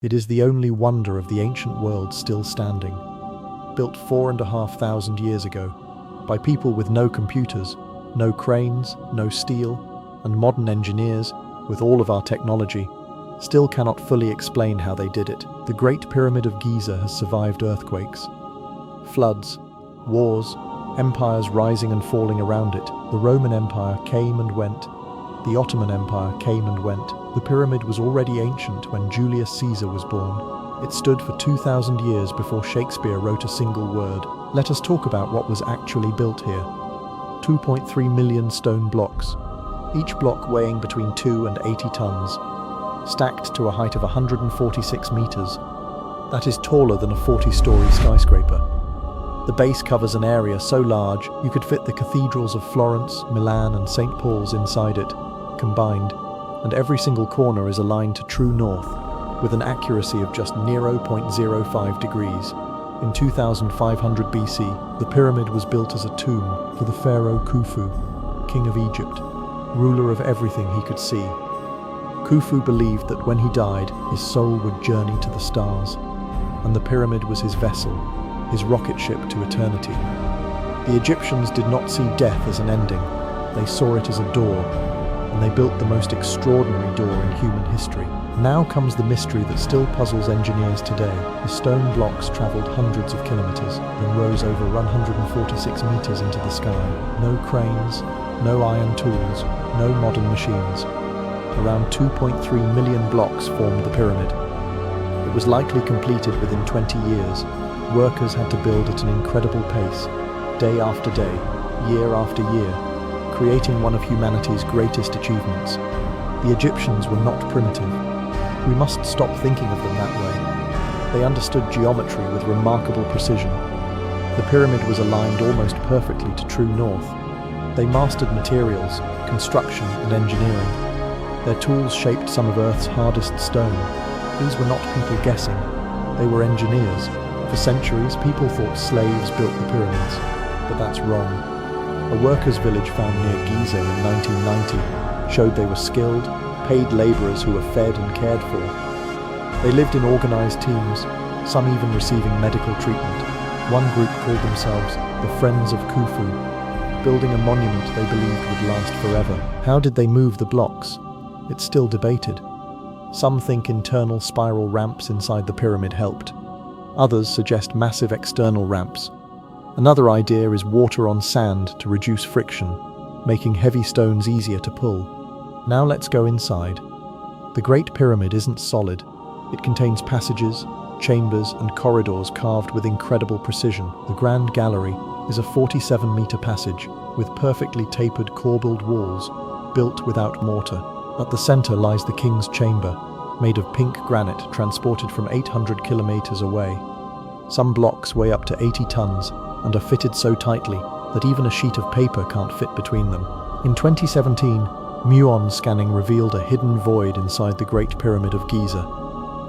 It is the only wonder of the ancient world still standing. Built 4,500 years ago, by people with no computers, no cranes, no steel, and modern engineers, with all of our technology, still cannot fully explain how they did it. The Great Pyramid of Giza has survived earthquakes, floods, wars, empires rising and falling around it. The Roman Empire came and went. The Ottoman Empire came and went. The pyramid was already ancient when Julius Caesar was born. It stood for 2,000 years before Shakespeare wrote a single word. Let us talk about what was actually built here. 2.3 million stone blocks, each block weighing between 2 and 80 tons, stacked to a height of 146 meters. That is taller than a 40-story skyscraper. The base covers an area so large you could fit the cathedrals of Florence, Milan, and St. Paul's inside it, combined, and every single corner is aligned to true north, with an accuracy of just 0.05 degrees. In 2500 BC, the pyramid was built as a tomb for the pharaoh Khufu, king of Egypt, ruler of everything he could see. Khufu believed that when he died, his soul would journey to the stars, and the pyramid was his vessel, his rocket ship to eternity. The Egyptians did not see death as an ending, they saw it as a door, and they built the most extraordinary door in human history. Now comes the mystery that still puzzles engineers today. The stone blocks traveled hundreds of kilometers, then rose over 146 meters into the sky. No cranes, no iron tools, no modern machines. Around 2.3 million blocks formed the pyramid. It was likely completed within 20 years. Workers had to build at an incredible pace, day after day, year after year, creating one of humanity's greatest achievements. The Egyptians were not primitive. We must stop thinking of them that way. They understood geometry with remarkable precision. The pyramid was aligned almost perfectly to true north. They mastered materials, construction, and engineering. Their tools shaped some of Earth's hardest stone. These were not people guessing. They were engineers. For centuries, people thought slaves built the pyramids, but that's wrong. A workers' village found near Giza in 1990 showed they were skilled, paid laborers who were fed and cared for. They lived in organized teams, some even receiving medical treatment. One group called themselves the Friends of Khufu, building a monument they believed would last forever. How did they move the blocks? It's still debated. Some think internal spiral ramps inside the pyramid helped. Others suggest massive external ramps. Another idea is water on sand to reduce friction, making heavy stones easier to pull. Now let's go inside. The Great Pyramid isn't solid. It contains passages, chambers, and corridors carved with incredible precision. The Grand Gallery is a 47-meter passage with perfectly tapered corbelled walls, built without mortar. At the center lies the King's Chamber, made of pink granite transported from 800 kilometers away. Some blocks weigh up to 80 tons and are fitted so tightly that even a sheet of paper can't fit between them. In 2017, muon scanning revealed a hidden void inside the Great Pyramid of Giza.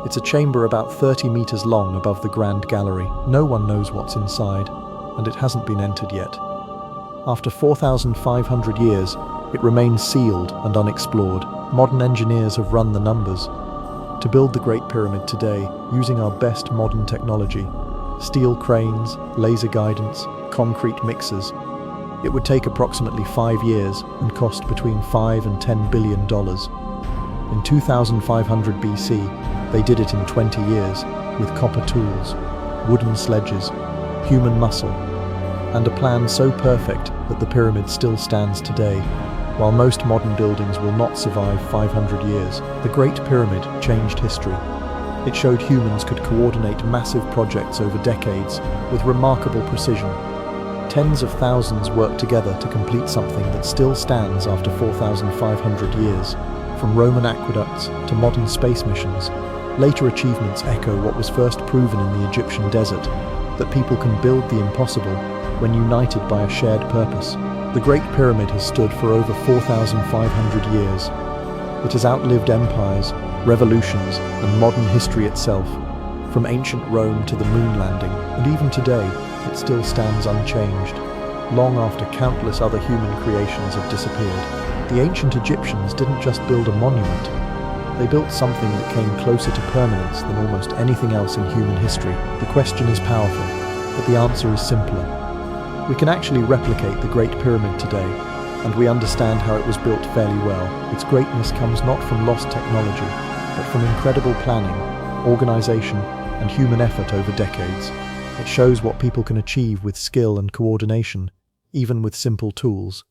It's a chamber about 30 meters long above the Grand Gallery. No one knows what's inside, and it hasn't been entered yet. After 4,500 years, it remains sealed and unexplored. Modern engineers have run the numbers. To build the Great Pyramid today, using our best modern technology, steel cranes, laser guidance, concrete mixers, it would take approximately 5 years and cost between $5 and $10 billion. In 2500 BC, they did it in 20 years with copper tools, wooden sledges, human muscle, and a plan so perfect that the pyramid still stands today. While most modern buildings will not survive 500 years, the Great Pyramid changed history. It showed humans could coordinate massive projects over decades with remarkable precision. Tens of thousands worked together to complete something that still stands after 4,500 years. From Roman aqueducts to modern space missions, later achievements echo what was first proven in the Egyptian desert, that people can build the impossible when united by a shared purpose. The Great Pyramid has stood for over 4,500 years. It has outlived empires, revolutions, and modern history itself. From ancient Rome to the moon landing, and even today, it still stands unchanged, long after countless other human creations have disappeared. The ancient Egyptians didn't just build a monument, They built something that came closer to permanence than almost anything else in human history. The question is powerful, but the answer is simpler. We can actually replicate the Great Pyramid today, and we understand how it was built fairly well. Its greatness comes not from lost technology, but from incredible planning, organization, and human effort over decades. It shows what people can achieve with skill and coordination, even with simple tools.